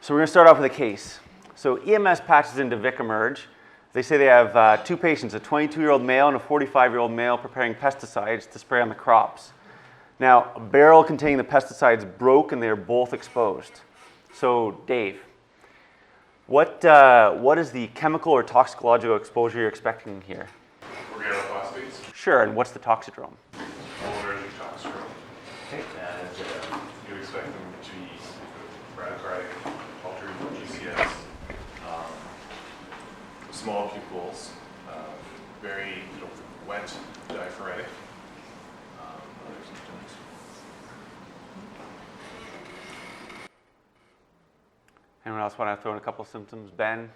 So we're going to start off with a case. So EMS patches into Vic emerge. They say they have 2 patients, a 22-year-old male and a 45-year-old male preparing pesticides to spray on the crops. Now, a barrel containing the pesticides broke and they are both exposed. So, Dave, what is the chemical or toxicological exposure you're expecting here? Organophosphates. Sure, and what's the toxidrome? Allergic toxidrome. Okay. And you expect them to be bradycardic, altered GCS, small pupils, very wet diaphoretic. Other symptoms. Anyone else want to throw in a couple symptoms? Ben?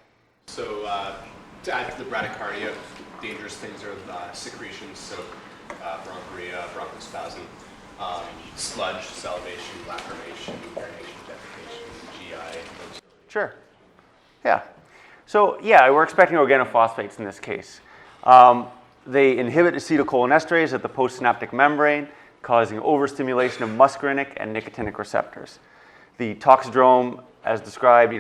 So to add to the bradycardia, dangerous things are secretions, so bronchuria, bronchospasm, sludge, salivation, lacrimation, urination, defecation, GI. Sure. Yeah. So yeah, we're expecting organophosphates in this case. They inhibit acetylcholinesterase at the postsynaptic membrane, causing overstimulation of muscarinic and nicotinic receptors. The toxidrome, as described,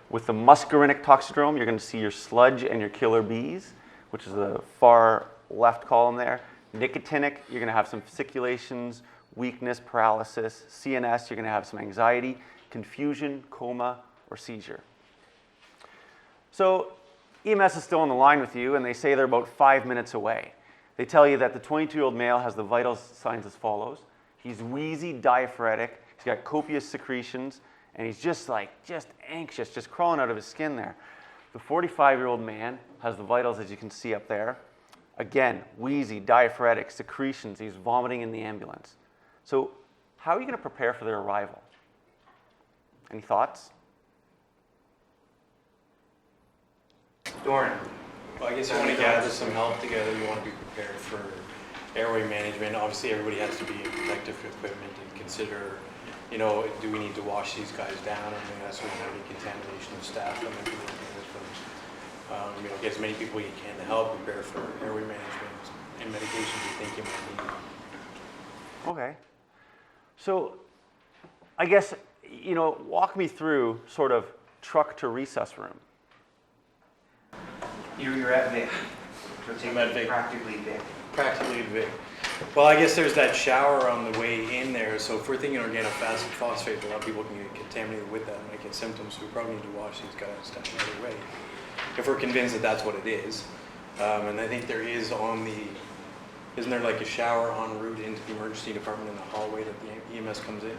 with the muscarinic toxidrome, you're going to see your sludge and your killer bees, which is the far left column there. Nicotinic, you're going to have some fasciculations, weakness, paralysis. CNS, you're going to have some anxiety, confusion, coma, or seizure. So EMS is still on the line with you, and they say they're about 5 minutes away. They tell you that the 22-year-old male has the vital signs as follows. He's wheezy, diaphoretic, he's got copious secretions, and he's just anxious, just crawling out of his skin there. The 45-year-old man has the vitals, as you can see up there. Again, wheezy, diaphoretic, secretions, he's vomiting in the ambulance. So how are you going to prepare for their arrival? Any thoughts? Doran. Well, I guess you want to gather some help together. You want to be prepared for airway management. Obviously, everybody has to be in protective equipment and consider, do we need to wash these guys down? I mean, that's when you have decontamination of staff coming to working with them. Get as many people you can to help prepare for airway management and medications you think you might need. Okay. So I guess, walk me through sort of truck to resus room. You're at Vic. I'm at Vic. Practically Vic. Practically Vic. Well, I guess there's that shower on the way in there. So if we're thinking organophosphate, a lot of people can get contaminated with that and might get symptoms. So we probably need to wash these guys down the other way if we're convinced that that's what it is. And I think there is isn't there like a shower en route into the emergency department in the hallway that the EMS comes in?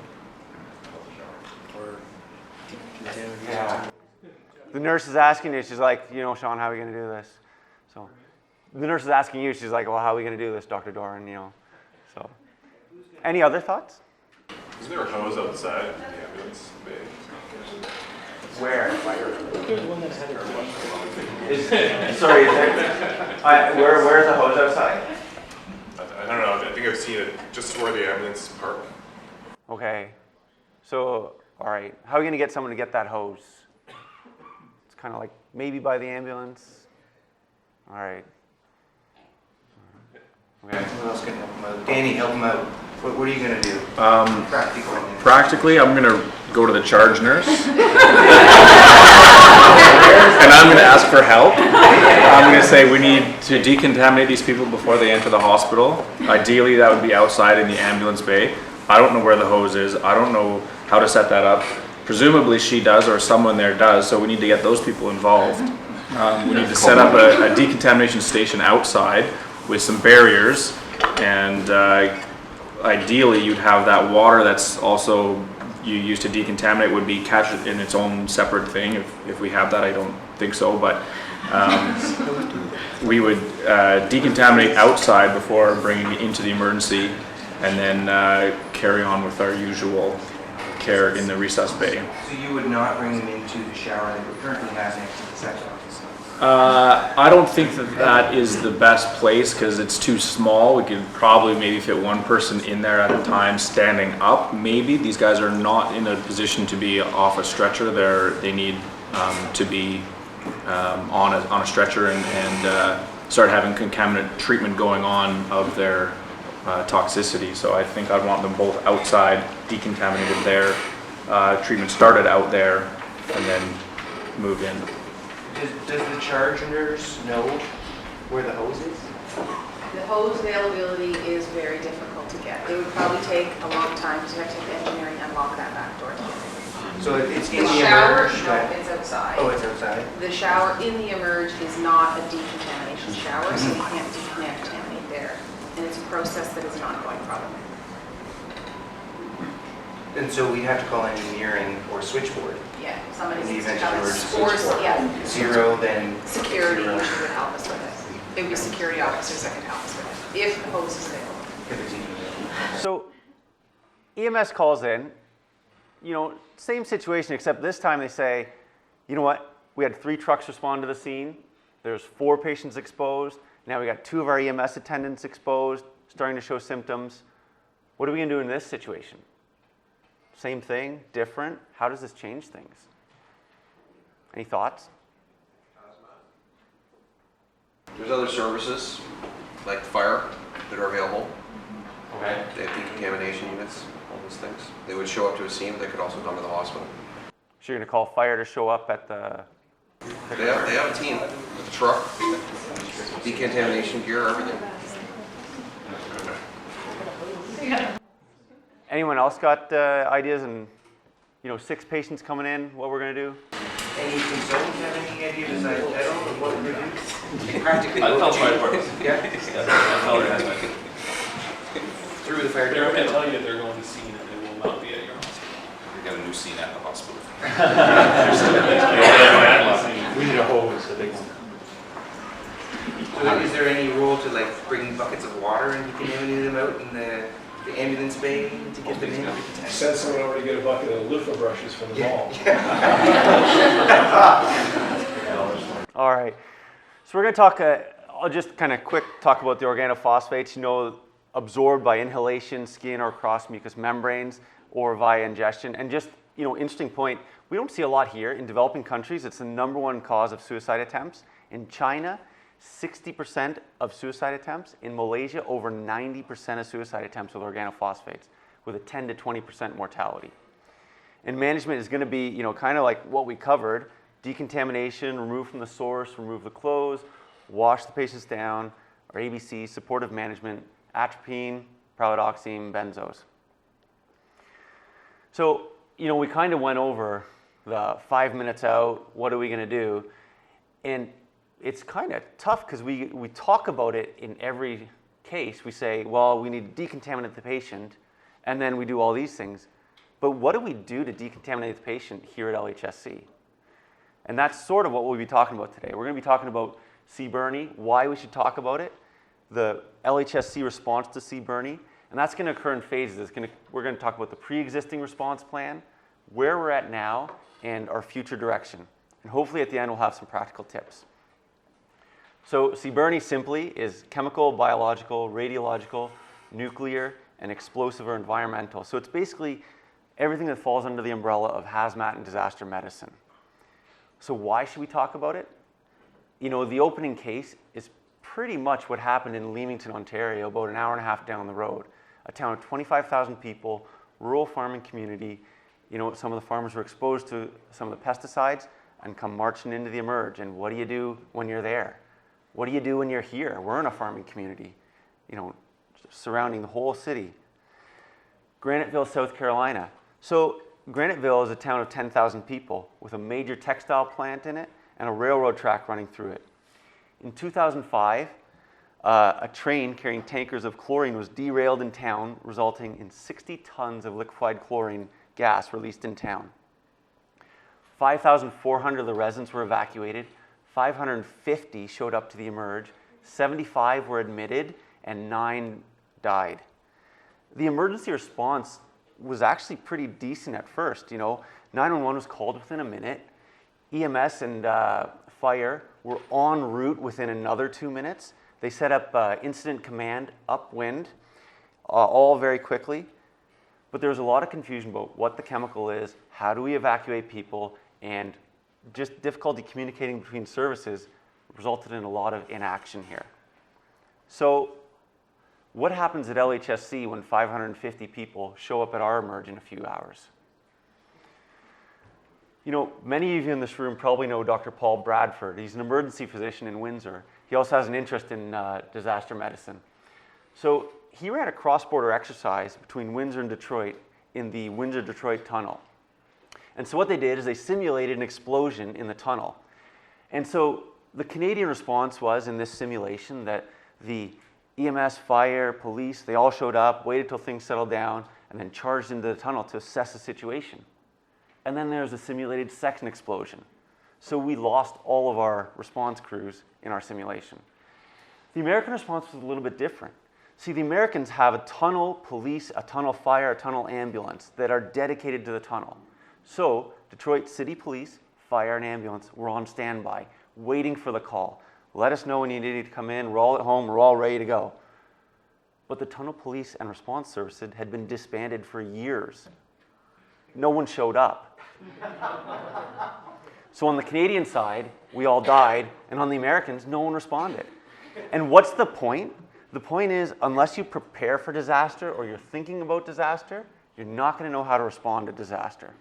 Or decontamination? Yeah. The nurse is asking you, she's like, Sean, how are we going to do this? So the nurse is asking you, she's like, well, how are we going to do this, Dr. Doran, So any other thoughts? Isn't there a hose outside in the ambulance bay? Where? There's one that had a Where's the hose outside? I don't know. I think I've seen it just where the ambulance park. Okay. So, all right. How are we going to get someone to get that hose? It's kind of like maybe by the ambulance. All right. Okay. Who else can help him out? Danny, help him out. What are you going to do? Practically, I'm going to go to the charge nurse. And I'm going to ask for help. I'm going to say we need to decontaminate these people before they enter the hospital. Ideally, that would be outside in the ambulance bay. I don't know where the hose is. I don't know how to set that up. Presumably she does or someone there does, so we need to get those people involved. We need to set up a decontamination station outside with some barriers, and ideally you'd have that water that's also you use to decontaminate would be catched in its own separate thing. If we have that, I don't think so, but we would decontaminate outside before bringing it into the emergency, and then carry on with our usual care in the resus bay. So you would not bring them into the shower that we currently have next to the section office? I don't think that is the best place because it's too small. We could probably maybe fit one person in there at a time standing up. Maybe these guys are not in a position to be off a stretcher. They need to be on a stretcher and start having concomitant treatment going on of their toxicity. So I think I'd want them both outside, decontaminated there, treatment started out there, and then move in. Does the charge nurse know where the hose is? The hose availability is very difficult to get. It would probably take a long time to take engineering and lock that back door. So it's in The the shower, emerge, no, but- it's outside. Oh, it's outside? The shower in the emerge is not a decontamination shower, so you can't decontaminate there. And it's a process that is an ongoing problem. And so we have to call engineering or switchboard. Yeah, somebody In the needs to event come and of force, switchboard. yeah. Zero, then. Security zero. usually would help us with it. It would be security officers that could help us with it, if the hose is available. If it's even available. So EMS calls in, same situation, except this time they say, you know what, we had 3 trucks respond to the scene, there's 4 patients exposed, now we got 2 of our EMS attendants exposed, starting to show symptoms. What are we gonna do in this situation? Same thing, different? How does this change things? Any thoughts? There's other services, like fire, that are available. Okay. They have decontamination units, all those things. They would show up to a scene, but they could also come to the hospital. So you're gonna call fire to show up at the, They have a team, with a truck, decontamination gear, everything. anyone else got ideas and, 6 patients coming in, what we're gonna do? Any consultants have any idea besides Edel of what we're doing? Practically. I'll tell fire department. Yeah. Through the fire They're gonna department. tell you they're going to scene and they will not be at your hospital. We got a new scene at the hospital. We need a hose, a big one. So is there any role to like bring buckets of water and decontaminate them out in the ambulance bay to get them in? Send someone over to get a bucket of loofah brushes from the mall. All right. So we're going to talk, I'll just kind of quick talk about the organophosphates, absorbed by inhalation, skin, or cross mucous membranes, or via ingestion. And just, interesting point, we don't see a lot here. In developing countries, it's the #1 cause of suicide attempts. In China, 60% of suicide attempts. In Malaysia, over 90% of suicide attempts with organophosphates, with a 10 to 20% mortality. And management is going to be, kind of like what we covered: decontamination, remove from the source, remove the clothes, wash the patients down, or ABC, supportive management, atropine, pralidoxime, benzos. So, we kind of went over the 5 minutes out, what are we going to do? And it's kind of tough because we talk about it in every case. We say, well, we need to decontaminate the patient, and then we do all these things. But what do we do to decontaminate the patient here at LHSC? And that's sort of what we'll be talking about today. We're going to be talking about CBRNE, why we should talk about it, the LHSC response to CBRNE, and that's going to occur in phases. We're going to talk about the pre-existing response plan, where we're at now, and our future direction. And hopefully at the end we'll have some practical tips. So CBRNE simply is chemical, biological, radiological, nuclear, and explosive or environmental. So it's basically everything that falls under the umbrella of hazmat and disaster medicine. So why should we talk about it? The opening case is pretty much what happened in Leamington, Ontario, about an hour and a half down the road. A town of 25,000 people, rural farming community. Some of the farmers were exposed to some of the pesticides and come marching into the emerge. And what do you do when you're there? What do you do when you're here? We're in a farming community, surrounding the whole city. Graniteville, South Carolina. So Graniteville is a town of 10,000 people with a major textile plant in it and a railroad track running through it. In 2005, a train carrying tankers of chlorine was derailed in town, resulting in 60 tons of liquefied chlorine gas released in town. 5,400 of the residents were evacuated. 550 showed up to the emerge. 75 were admitted, and 9 died. The emergency response was actually pretty decent at first. 911 was called within a minute. EMS and fire were en route within another 2 minutes. They set up incident command upwind, all very quickly. But there was a lot of confusion about what the chemical is, how do we evacuate people, and just difficulty communicating between services resulted in a lot of inaction here. So what happens at LHSC when 550 people show up at our emerge in a few hours? You know, many of you in this room probably know Dr. Paul Bradford. He's an emergency physician in Windsor. He also has an interest in disaster medicine. So he ran a cross-border exercise between Windsor and Detroit in the Windsor-Detroit tunnel. And so what they did is they simulated an explosion in the tunnel. And so the Canadian response was, in this simulation, that the EMS, fire, police, they all showed up, waited till things settled down, and then charged into the tunnel to assess the situation. And then there was a simulated second explosion. So we lost all of our response crews in our simulation. The American response was a little bit different. See, the Americans have a tunnel police, a tunnel fire, a tunnel ambulance that are dedicated to the tunnel. So Detroit City Police, fire, and ambulance were on standby, waiting for the call. Let us know when you need to come in. We're all at home. We're all ready to go. But the tunnel police and response services had been disbanded for years. No one showed up. So on the Canadian side, we all died, and on the Americans, no one responded. And what's the point? The point is, unless you prepare for disaster or you're thinking about disaster, you're not going to know how to respond to disaster.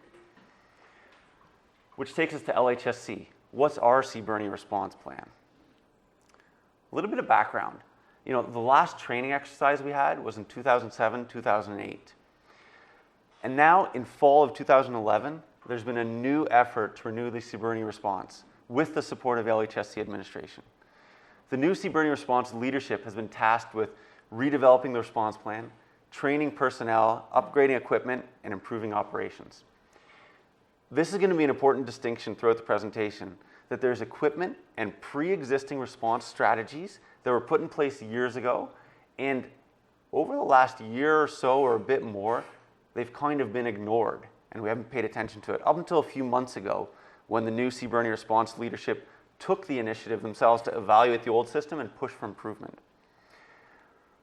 Which takes us to LHSC. What's our CBRNE response plan? A little bit of background. You know, the last training exercise we had was in 2007, 2008. And now in fall of 2011, there's been a new effort to renew the CBRNE response with the support of LHSC administration. The new CBRNE response leadership has been tasked with redeveloping the response plan, training personnel, upgrading equipment, and improving operations. This is going to be an important distinction throughout the presentation, that there's equipment and pre-existing response strategies that were put in place years ago, and over the last year or so or a bit more, they've kind of been ignored, and we haven't paid attention to it up until a few months ago when the new CBRNE response leadership took the initiative themselves to evaluate the old system and push for improvement.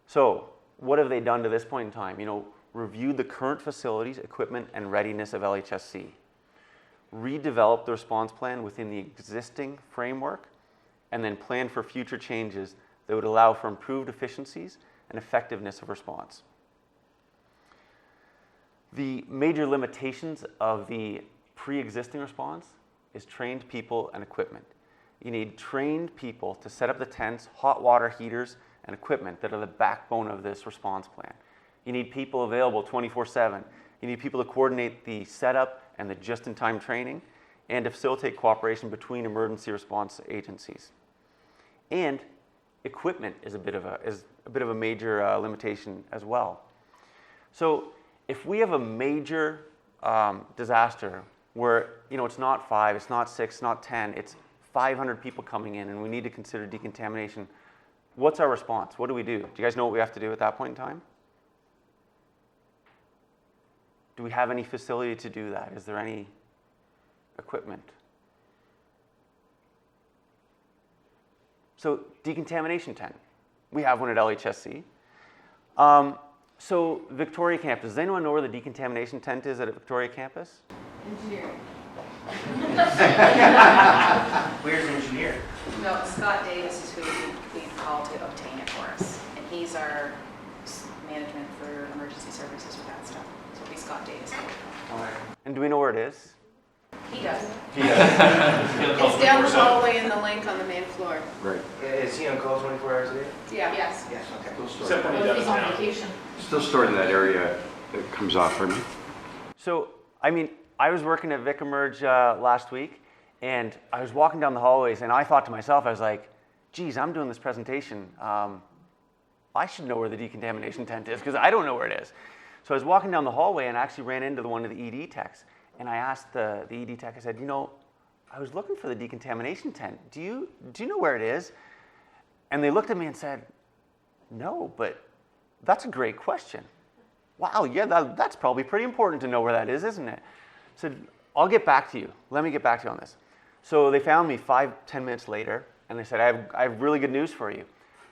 So what have they done to this point in time? You know, reviewed the current facilities, equipment, and readiness of LHSC. Redevelop the response plan within the existing framework, and then plan for future changes that would allow for improved efficiencies and effectiveness of response. The major limitations of the pre-existing response is trained people and equipment. You need trained people to set up the tents, hot water heaters, and equipment that are the backbone of this response plan. You need people available 24/7. You need people to coordinate the setup and the just-in-time training, and to facilitate cooperation between emergency response agencies. And equipment is a bit of a major limitation as well. So if we have a major disaster where, you know, it's not 5, it's not 6, it's not 10, it's 500 people coming in, and we need to consider decontamination, what's our response? What do we do? Do you guys know what we have to do at that point in time? Do we have any facility to do that? Is there any equipment? So decontamination tent. We have one at LHSC. So Victoria campus. Does anyone know where the decontamination tent is at Victoria campus? Engineering. Where's the engineer? No, Scott Davis is who we've called to obtain it for us. And he's our management for emergency services with that stuff. So it'll be Scott Davis. And do we know where it is? He does. It's down the hallway in the link on the main floor. Right. Is he on call 24 hours a day? Yeah. Yes. Yes, okay. Except when he does now. Still stored in that area that comes off from you. So, I mean, I was working at Vic Emerge last week, and I was walking down the hallways, and I thought to myself, I was like, geez, I'm doing this presentation. I should know where the decontamination tent is, because I don't know where it is. So I was walking down the hallway, and I actually ran into one of the ED techs, and I asked the ED tech, I said, you know, I was looking for the decontamination tent. Do you know where it is? And they looked at me and said, no, but that's a great question. Wow, yeah, that's probably pretty important to know where that is, isn't it? I said, I'll get back to you. Let me get back to you on this. So they found me 5-10 minutes later, and they said, I have really good news for you.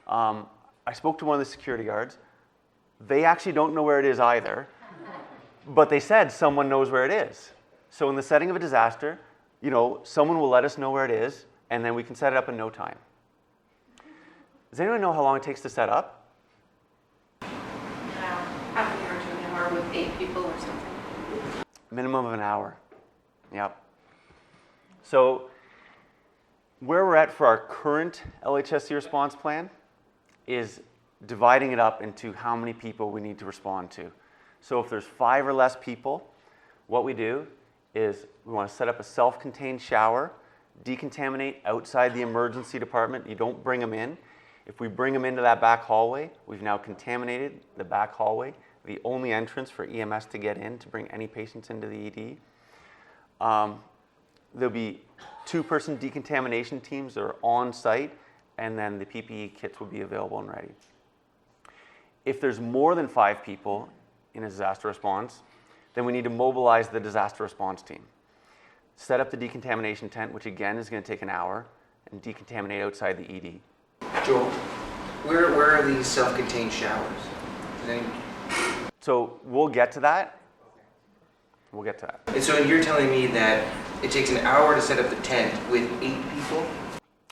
I spoke to one of the security guards. They actually don't know where it is either, but they said someone knows where it is. So in the setting of a disaster, you know, someone will let us know where it is, and then we can set it up in no time. Does anyone know how long it takes to set up? Half an hour to an hour with 8 people or something. Minimum of an hour. Yep. So where we're at for our current LHSC response plan is dividing it up into how many people we need to respond to. So if there's 5 or less people, what we do is we want to set up a self-contained shower, decontaminate outside the emergency department. You don't bring them in. If we bring them into that back hallway, we've now contaminated the back hallway, the only entrance for EMS to get in to bring any patients into the ED. There'll be 2-person decontamination teams that are on site, and then the PPE kits will be available and ready. If there's more than 5 people in a disaster response, then we need to mobilize the disaster response team. Set up the decontamination tent, which again is going to take an hour, and decontaminate outside the ED. Joel, where are these self-contained showers? So we'll get to that. We'll get to that. And so you're telling me that it takes an hour to set up the tent with 8 people?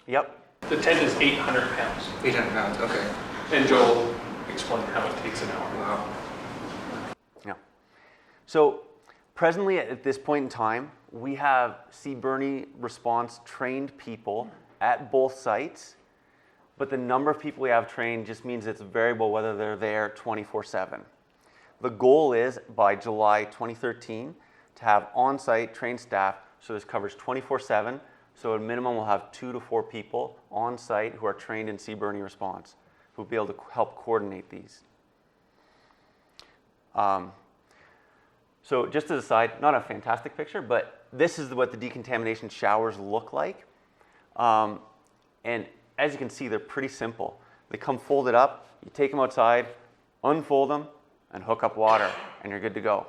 Yep. The tent is 800 pounds. 800 pounds, okay. And Joel explained how it takes an hour. Wow. Yeah. So presently at this point in time, we have CBRNE response trained people at both sites, but the number of people we have trained just means it's variable whether they're there 24/7. The goal is by July 2013 to have on-site trained staff, so this covers 24/7, so at minimum we'll have 2 to 4 people on site who are trained in CBRNE response, who will be able to help coordinate these. So just as a side, not a fantastic picture, but this is what the decontamination showers look like. And as you can see, they're pretty simple. They come folded up, you take them outside, unfold them, and hook up water, and you're good to go.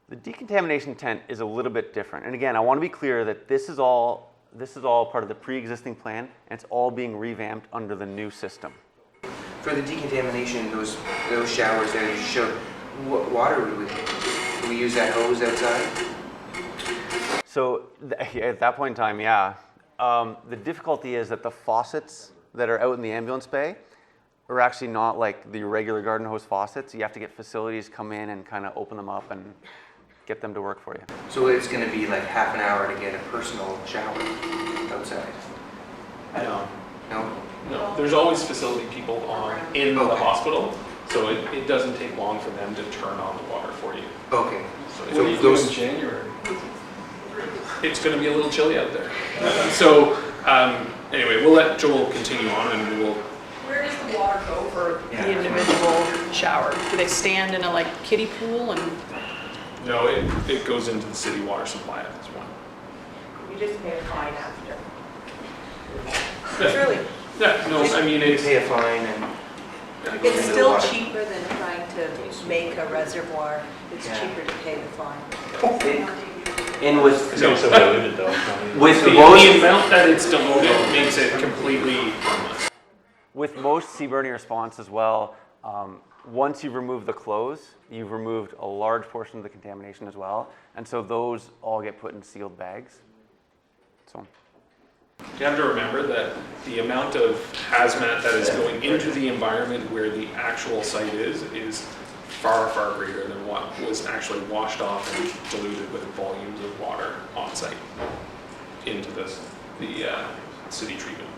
The decontamination tent is a little bit different. And again, I want to be clear that this is all part of the pre-existing plan, and it's all being revamped under the new system. For the decontamination, those showers there you showed, what water would we use? Do we use that hose outside? So at that point in time, yeah. The difficulty is that the faucets that are out in the ambulance bay are actually not like the regular garden hose faucets. You have to get facilities come in and kind of open them up and get them to work for you. So it's going to be like half an hour to get a personal shower outside? No. No? No, there's always facility people in the Okay. hospital, so it doesn't take long for them to turn on the water for you. Okay. So those January? It's going to be a little chilly out there. So anyway, we'll let Joel continue on, and we'll. Where does the water go for Yeah. the individual shower? Do they stand in a like kiddie pool and No, it goes into the city water supply at this point. you just pay a fine after? Yeah. Truly, Yeah, no, I mean, you it's. pay a fine and It's into the still water. cheaper than trying to make a reservoir. It's Yeah. cheaper to pay the fine. And with No, with the most amount that it's diluted makes it completely harmless. With most CBRNE response as well, once you've removed the clothes, you've removed a large portion of the contamination as well. And so those all get put in sealed bags. So. You have to remember that the amount of hazmat that is going into the environment where the actual site is far, far greater than what was actually washed off and diluted with volumes of water on site into the city treatment.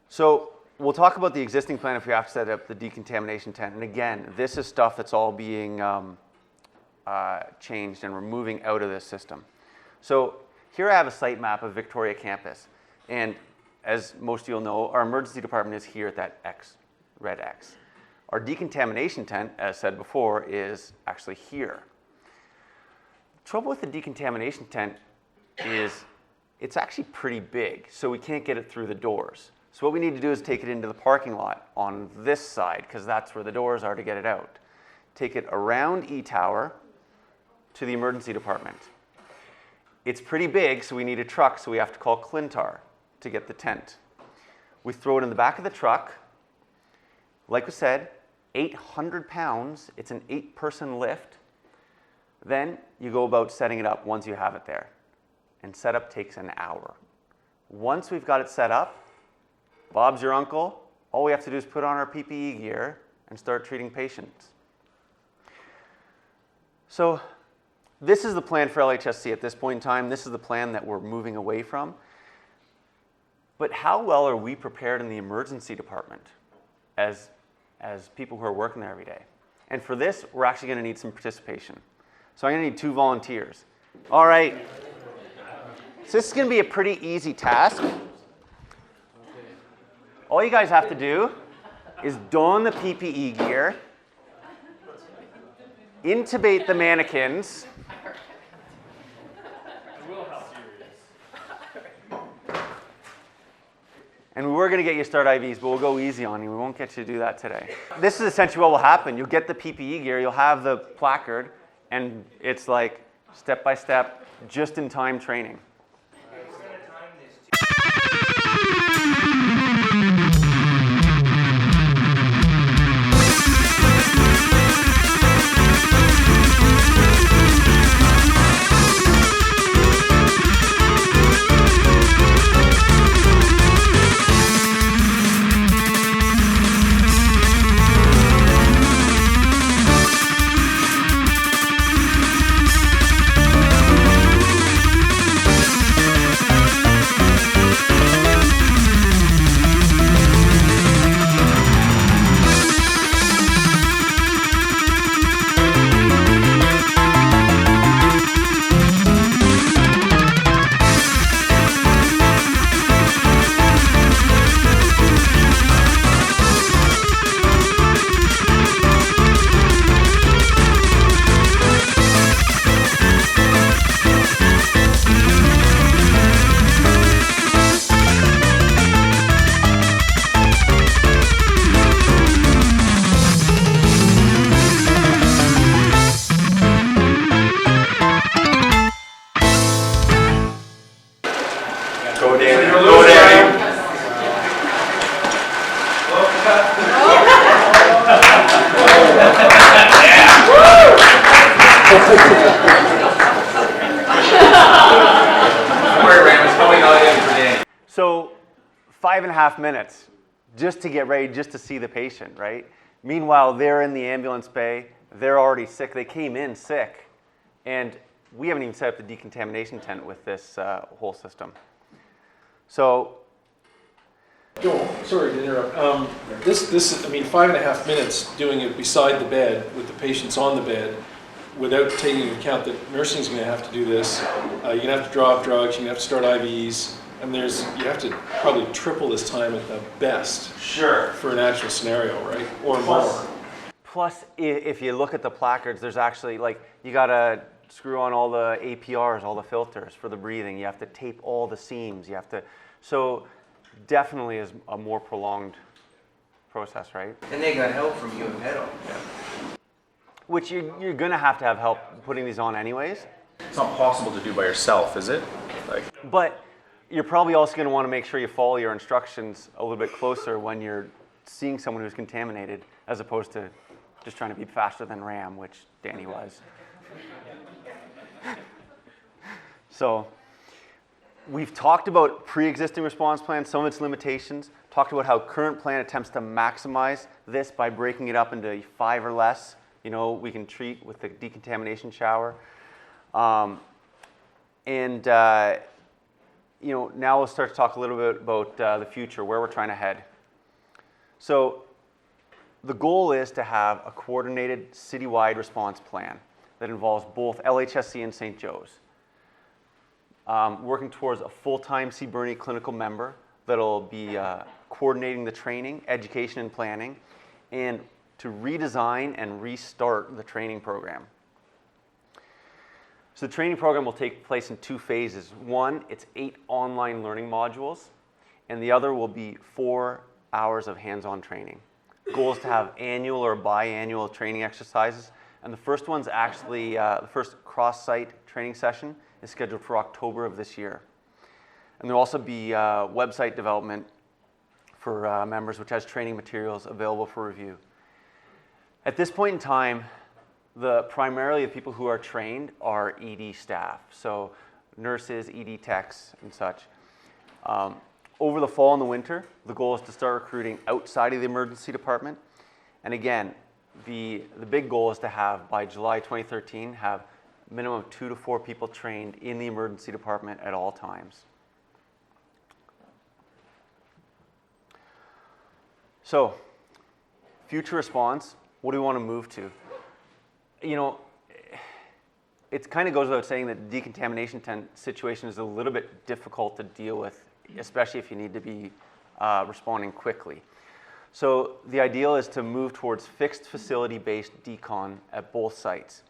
So we'll talk about the existing plan if we have to set up the decontamination tent. And again, this is stuff that's all being changed and we're moving out of this system. So here I have a site map of Victoria campus. And as most of you will know, our emergency department is here at that X, red X. Our decontamination tent, as said before, is actually here. The trouble with the decontamination tent is it's actually pretty big, so we can't get it through the doors. So what we need to do is take it into the parking lot on this side, because that's where the doors are to get it out. Take it around E-Tower to the emergency department. It's pretty big, so we need a truck, so we have to call Clintar to get the tent. We throw it in the back of the truck. Like we said, 800 pounds. It's an 8-person lift. Then you go about setting it up once you have it there. And setup takes an hour. Once we've got it set up, Bob's your uncle. All we have to do is put on our PPE gear and start treating patients. So this is the plan for LHSC at this point in time. This is the plan that we're moving away from. But how well are we prepared in the emergency department as people who are working there every day? And for this, we're actually going to need some participation. So I'm going to need 2 volunteers. All right. So this is going to be a pretty easy task. All you guys have to do is don the PPE gear, intubate the mannequins. And we were going to get you to start IVs, but we'll go easy on you. We won't get you to do that today. This is essentially what will happen. You'll get the PPE gear, you'll have the placard, and it's like step-by-step, just-in-time training. So 5.5 minutes just to get ready, just to see the patient, right? Meanwhile, they're in the ambulance bay. They're already sick. They came in sick. And we haven't even set up the decontamination tent with this whole system. So, Joel, sorry to interrupt. I mean, 5.5 minutes doing it beside the bed with the patients on the bed without taking into account that nursing's going to have to do this. You're going to have to draw up drugs, you're going to have to start IVs, and you have to probably triple this time at the best. Sure. For an actual scenario, right? Or more. Plus, if you look at the placards, there's actually, like, you got to screw on all the APRs, all the filters for the breathing. You have to tape all the seams. You have to, so definitely is a more prolonged process, right? And they got help from you and Pedal. Which you're going to have help putting these on anyways. It's not possible to do by yourself, is it? But you're probably also going to want to make sure you follow your instructions a little bit closer when you're seeing someone who's contaminated, as opposed to just trying to be faster than Ram, which Danny was. So we've talked about pre-existing response plans, some of its limitations, talked about how current plan attempts to maximize this by breaking it up into 5 or less. You know, we can treat with the decontamination shower. You know, now we'll start to talk a little bit about the future, where we're trying to head. So the goal is to have a coordinated citywide response plan that involves both LHSC and St. Joe's. Working towards a full-time CBRNE clinical member that'll be coordinating the training, education, and planning, and to redesign and restart the training program. So the training program will take place in 2 phases. One, it's 8 online learning modules, and the other will be 4 hours of hands-on training. Goal is to have annual or biannual training exercises, and the first one's actually, the first cross-site training session is scheduled for October of this year. And there'll also be website development for members, which has training materials available for review. At this point in time, primarily the people who are trained are ED staff, so nurses, ED techs, and such. Over the fall and the winter, the goal is to start recruiting outside of the emergency department. And again, the big goal is to have, by July 2013, have minimum of 2 to 4 people trained in the emergency department at all times. So, future response, what do we want to move to? You know, it kind of goes without saying that the decontamination situation is a little bit difficult to deal with, especially if you need to be responding quickly. So the ideal is to move towards fixed facility-based decon at both sites.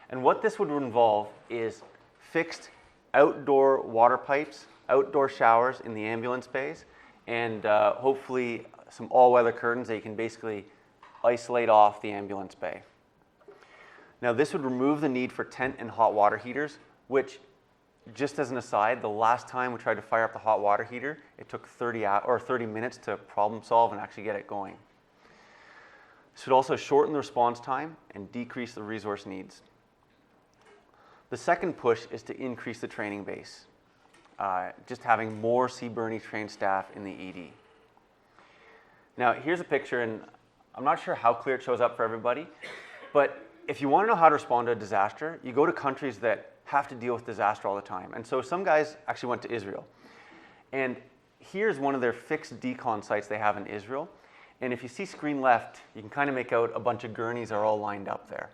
And what this would involve is fixed outdoor water pipes, outdoor showers in the ambulance bays, and hopefully some all-weather curtains that you can basically isolate off the ambulance bay. Now this would remove the need for tent and hot water heaters, which, just as an aside, the last time we tried to fire up the hot water heater, it took 30 minutes to problem solve and actually get it going. This would also shorten the response time and decrease the resource needs. The second push is to increase the training base, just having more CBRNE trained staff in the ED. Now here's a picture, and I'm not sure how clear it shows up for everybody, but if you want to know how to respond to a disaster, you go to countries that have to deal with disaster all the time. And so some guys actually went to Israel. And here's one of their fixed decon sites they have in Israel. And if you see screen left, you can kind of make out a bunch of gurneys are all lined up there.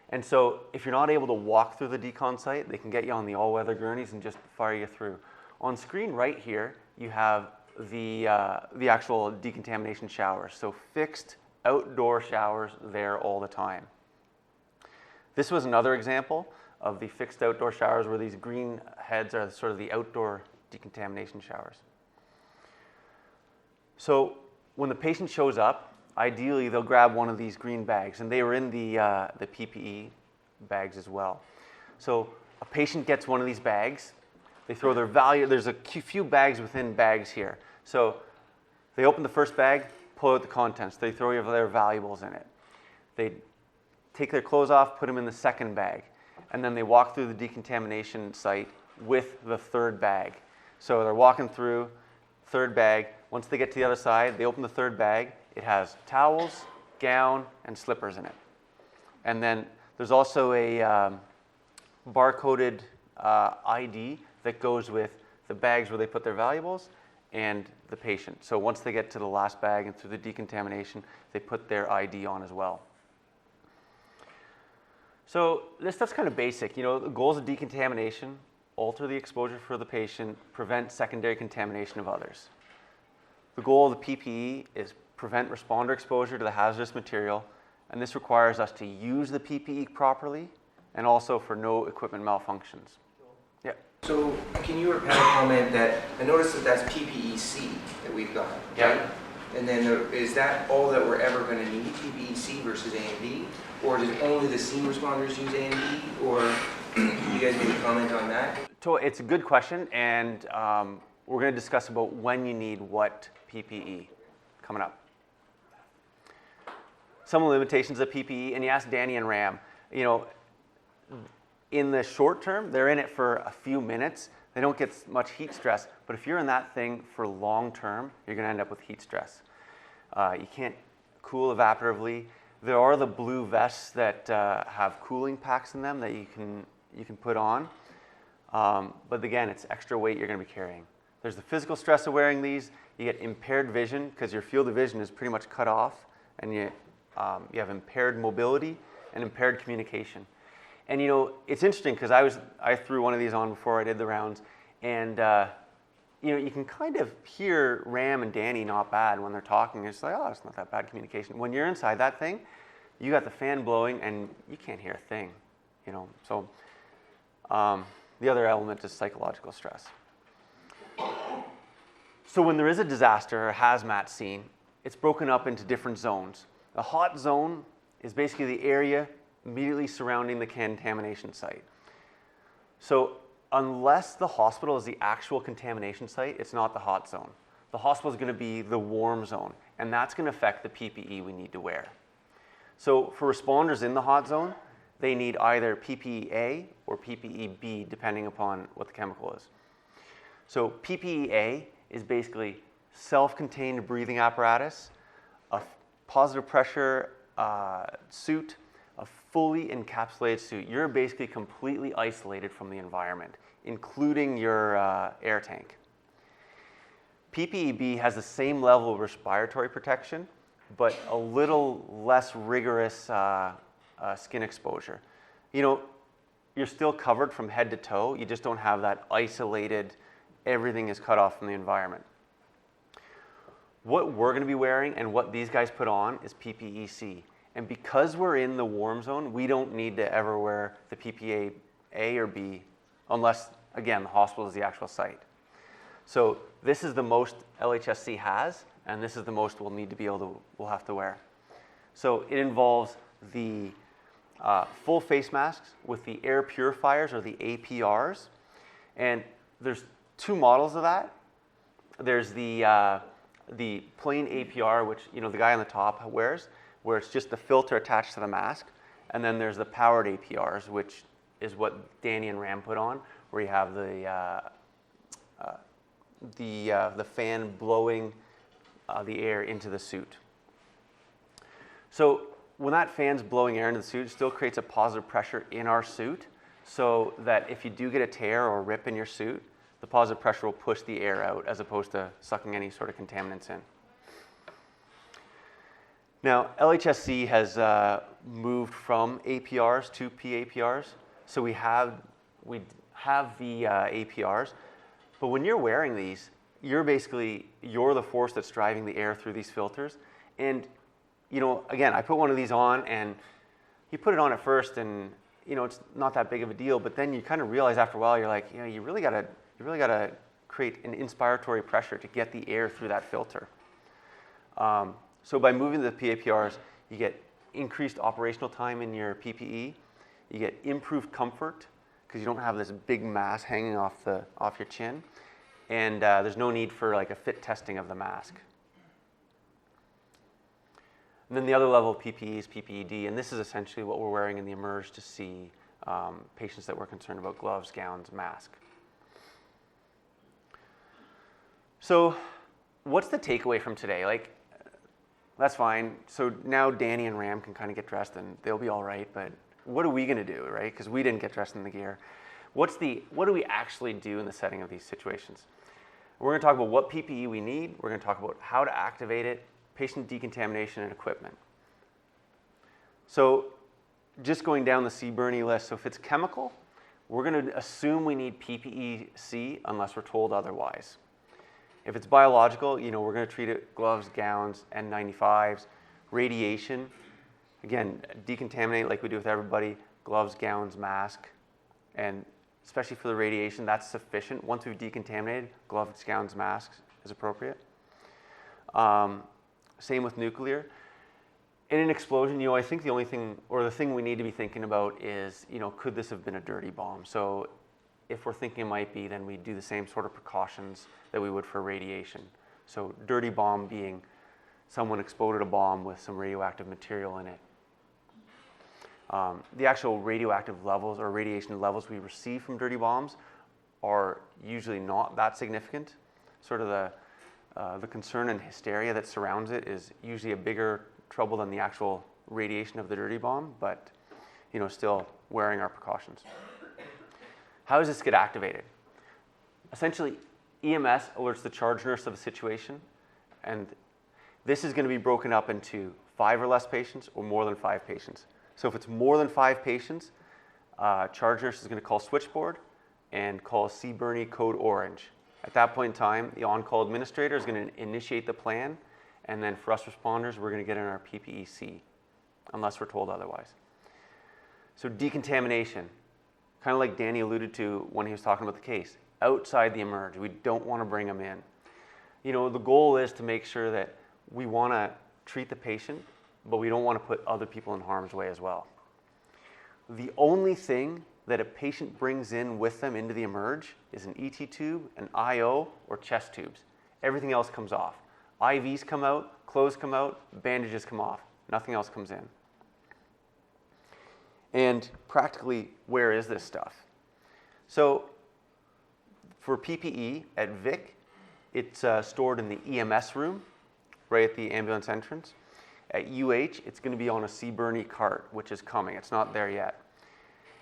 And so if you're not able to walk through the decon site, they can get you on the all-weather gurneys and just fire you through. On screen right here, you have the actual decontamination showers. So fixed outdoor showers there all the time. This was another example of the fixed outdoor showers where these green heads are sort of the outdoor decontamination showers. So when the patient shows up, ideally they'll grab one of these green bags, and they were in the PPE bags as well. So a patient gets one of these bags, they throw their there's a few bags within bags here. So they open the first bag, pull out the contents, they throw their valuables in it. They take their clothes off, put them in the second bag, and then they walk through the decontamination site with the third bag. So they're walking through, third bag. Once they get to the other side, they open the third bag. It has towels, gown, and slippers in it. And then there's also a barcoded ID that goes with the bags where they put their valuables and the patient. So once they get to the last bag and through the decontamination, they put their ID on as well. So this stuff's kind of basic. You know, the goals of decontamination: alter the exposure for the patient, prevent secondary contamination of others. The goal of the PPE is prevent responder exposure to the hazardous material, and this requires us to use the PPE properly and also for no equipment malfunctions. Yeah. So can you repeat a comment that, I noticed that that's PPE-C that we've got, Yeah. right? And then is that all that we're ever going to need, PPE-C versus A and B? Or does only the scene responders use A and B? Or you guys maybe comment on that? So it's a good question, and we're going to discuss about when you need what PPE coming up. Some of the limitations of PPE, and you asked Danny and Ram, you know, in the short term, they're in it for a few minutes. They don't get much heat stress, but if you're in that thing for long term, you're going to end up with heat stress. You can't cool evaporatively. There are the blue vests that have cooling packs in them that you can put on, but again, it's extra weight you're going to be carrying. There's the physical stress of wearing these. You get impaired vision because your field of vision is pretty much cut off, and you have impaired mobility and impaired communication. And you know, it's interesting because I threw one of these on before I did the rounds, and you know, you can kind of hear Ram and Danny not bad when they're talking. It's like, oh, it's not that bad communication. When you're inside that thing, you got the fan blowing and you can't hear a thing, you know. So the other element is psychological stress. So when there is a disaster or a hazmat scene, it's broken up into different zones. The hot zone is basically the area immediately surrounding the contamination site. So unless the hospital is the actual contamination site, it's not the hot zone. The hospital is going to be the warm zone, and that's going to affect the PPE we need to wear. So for responders in the hot zone, they need either PPE-A or PPE-B, depending upon what the chemical is. So PPE-A is basically self-contained breathing apparatus, a positive pressure suit, a fully encapsulated suit. You're basically completely isolated from the environment, including your air tank. PPE-B has the same level of respiratory protection, but a little less rigorous skin exposure. You know, you're still covered from head to toe, you just don't have that isolated, everything is cut off from the environment. What we're gonna be wearing and what these guys put on is PPE-C. And because we're in the warm zone, we don't need to ever wear the PPE-A or B unless, again, the hospital is the actual site. So this is the most LHSC has, and this is the most we'll need to be able to, we'll have to wear. So it involves the full face masks with the air purifiers or the APRs. And there's two models of that. There's the plain APR, which the guy on the top wears, where it's just the filter attached to the mask. And then there's the powered APRs, which is what Danny and Ram put on, where you have the fan blowing the air into the suit. So when that fan's blowing air into the suit, it still creates a positive pressure in our suit, so that if you do get a tear or a rip in your suit, the positive pressure will push the air out as opposed to sucking any sort of contaminants in. Now, LHSC has moved from APRs to PAPRs. So we have the APRs, but when you're wearing these, you're the force that's driving the air through these filters. And again, I put one of these on, and you put it on at first, and it's not that big of a deal. But then you kind of realize after a while, you're like, you really gotta create an inspiratory pressure to get the air through that filter. So by moving to the PAPRs, you get increased operational time in your PPE. You get improved comfort because you don't have this big mass hanging off your chin, and there's no need for like a fit testing of the mask. And then the other level of PPE is PPE-D, and this is essentially what we're wearing in the eMERGE to see patients that we're concerned about: gloves, gowns, mask. So what's the takeaway from today? Like, that's fine. So now Danny and Ram can kind of get dressed and they'll be all right, but what are we gonna do, right? Because we didn't get dressed in the gear. What do we actually do in the setting of these situations? We're gonna talk about what PPE we need. We're gonna talk about how to activate it, patient decontamination, and equipment. So just going down the CBRNE list, so if it's chemical, we're gonna assume we need PPE-C unless we're told otherwise. If it's biological, we're gonna treat it gloves, gowns, N95s, radiation. Again, decontaminate like we do with everybody: gloves, gowns, mask, and especially for the radiation, that's sufficient. Once we've decontaminated, gloves, gowns, masks is appropriate. Same with nuclear. In an explosion, I think the only thing, or the thing we need to be thinking about is, could this have been a dirty bomb? So if we're thinking it might be, then we do the same sort of precautions that we would for radiation. So dirty bomb being someone exploded a bomb with some radioactive material in it. The actual radioactive levels or radiation levels we receive from dirty bombs are usually not that significant. Sort of the concern and hysteria that surrounds it is usually a bigger trouble than the actual radiation of the dirty bomb, but still wearing our precautions. How does this get activated? Essentially, EMS alerts the charge nurse of a situation, and this is going to be broken up into 5 or less patients or more than 5 patients. So if it's more than 5 patients, charge nurse is going to call switchboard and call CBRNE code orange. At that point in time, the on-call administrator is going to initiate the plan, and then for us responders, we're going to get in our PPE-C, unless we're told otherwise. So decontamination, kind of like Danny alluded to when he was talking about the case, outside the eMERGE. We don't want to bring them in. The goal is to make sure that we want to treat the patient, but we don't want to put other people in harm's way as well. The only thing that a patient brings in with them into the eMERGE is an ET tube, an IO, or chest tubes. Everything else comes off. IVs come out, clothes come out, bandages come off. Nothing else comes in. And practically, where is this stuff? So for PPE at VIC, it's stored in the EMS room, right at the ambulance entrance. At UH, it's going to be on a CBRNE cart, which is coming. It's not there yet.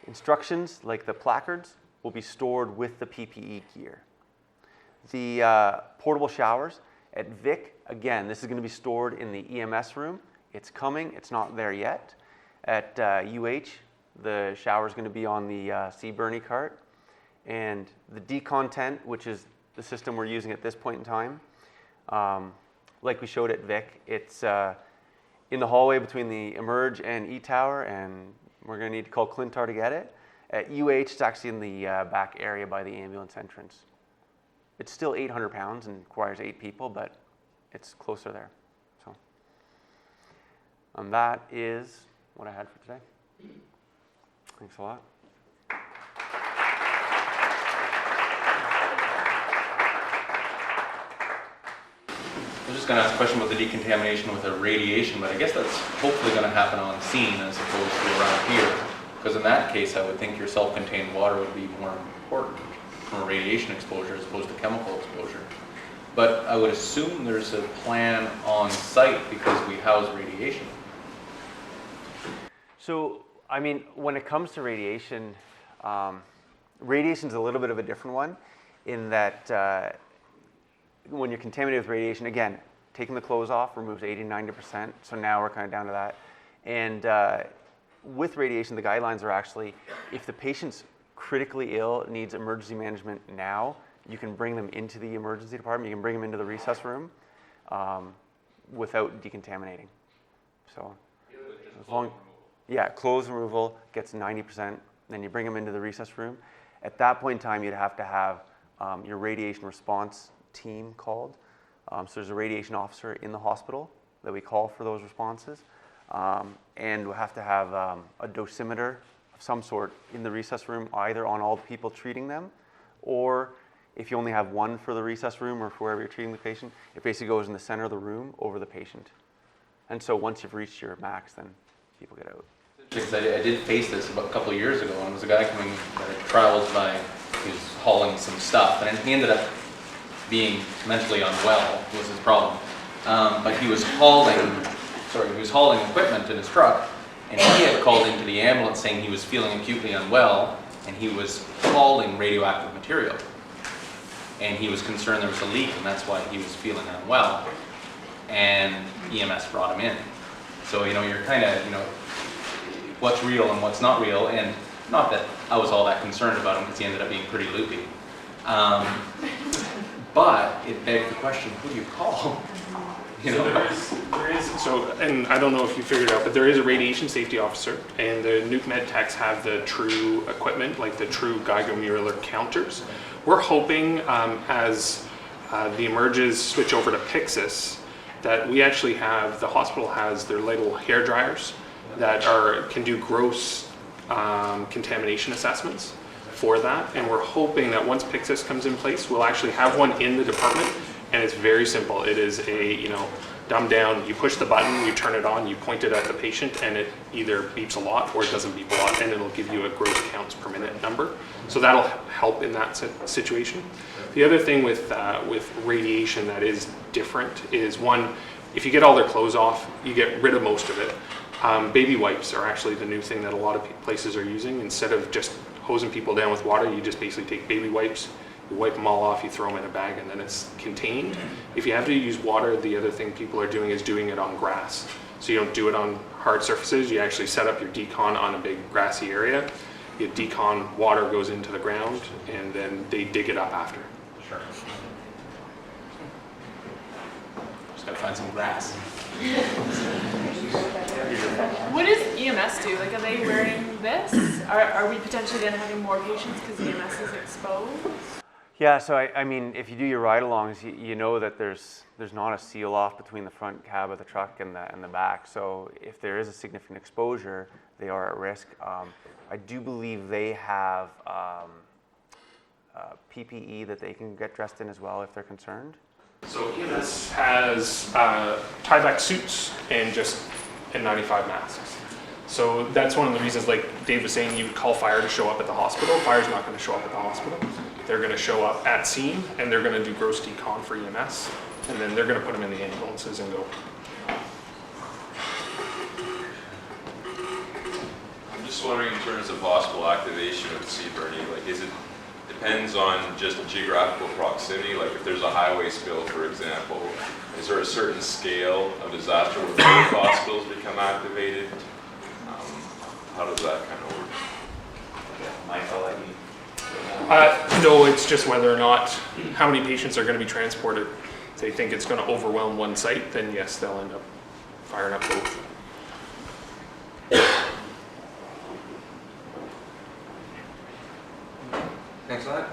Instructions, like the placards, will be stored with the PPE gear. The portable showers at Vic, again, this is going to be stored in the EMS room. It's coming. It's not there yet. At UH, the shower is going to be on the CBRNE cart. And the decontent, which is the system we're using at this point in time, like we showed at Vic, it's in the hallway between the Emerge and E-Tower, and we're going to need to call Clintar to get it. At UH, it's actually in the back area by the ambulance entrance. It's still 800 pounds and requires 8 people, but it's closer there. So, that is what I had for today. Thanks a lot. I was just going to ask a question about the decontamination with the radiation, but I guess that's hopefully going to happen on scene as opposed to around here. Because in that case, I would think your self-contained water would be more important from a radiation exposure as opposed to chemical exposure. But I would assume there's a plan on site because we house radiation. So, I mean, when it comes to radiation, radiation is a little bit of a different one in that when you're contaminated with radiation, again, taking the clothes off removes 80-90%. So now we're kind of down to that. And with radiation, the guidelines are actually, if the patient's critically ill, needs emergency management now, you can bring them into the emergency department. You can bring them into the recess room without decontaminating. So, as long, yeah, clothes removal gets 90%. Then you bring them into the recess room. At that point in time, you'd have to have your radiation response team called. So there's a radiation officer in the hospital that we call for those responses. And we'll have to have a dosimeter of some sort in the recess room, either on all the people treating them, or if you only have one for the recess room or for wherever you're treating the patient, it basically goes in the center of the room over the patient. And so once you've reached your max, then people get out. Because I did face this about a couple of years ago, and there was a guy coming that had traveled by, he was hauling some stuff, and he ended up being mentally unwell was his problem. But he was hauling equipment in his truck, and he had called into the ambulance saying he was feeling acutely unwell, and he was hauling radioactive material. And he was concerned there was a leak, and that's why he was feeling unwell. And EMS brought him in. So, you're kind of, what's real and what's not real, and not that I was all that concerned about him because he ended up being pretty loopy. But it begged the question, who do you call? So and I don't know if you figured out, but there is a radiation safety officer, and the nuke med techs have the true equipment, like the true Geiger-Mueller counters. We're hoping as the emerges switch over to Pyxis, that we actually have, the hospital has their little hair dryers that can do gross contamination assessments for that, and we're hoping that once Pyxis comes in place, we'll actually have one in the department, and it's very simple. It is a, dumb down, you push the button, you turn it on, you point it at the patient, and it either beeps a lot or it doesn't beep a lot, and it'll give you a gross counts per minute number. So that'll help in that situation. The other thing with radiation that is different is, one, if you get all their clothes off, you get rid of most of it. Baby wipes are actually the new thing that a lot of places are using. Instead of just hosing people down with water, you just basically take baby wipes, you wipe them all off, you throw them in a bag, and then it's contained. If you have to use water, the other thing people are doing is doing it on grass. So you don't do it on hard surfaces, you actually set up your decon on a big grassy area. Your decon water goes into the ground, and then they dig it up after. Sure. Just gotta find some grass. What does EMS do? Like, are they wearing this? Are we potentially then having more patients because EMS is exposed? Yeah, so I mean, if you do your ride-alongs, you know that there's not a seal-off between the front cab of the truck and the back. So if there is a significant exposure, they are at risk. I do believe they have PPE that they can get dressed in as well if they're concerned. So EMS has tie-back suits and just N95 masks. So that's one of the reasons, like Dave was saying, you would call fire to show up at the hospital. Fire's not going to show up at the hospital. They're going to show up at scene, and they're going to do gross decon for EMS, and then they're going to put them in the ambulances and go. just wondering in terms of hospital activation with CBRNE, like is it depends on just geographical proximity? Like if there's a highway spill, for example, is there a certain scale of disaster where both hospitals become activated? How does that kind of work? Michael, I mean. No, it's just whether or not, how many patients are going to be transported. If they think it's going to overwhelm one site, then yes, they'll end up firing up both. Thanks a lot.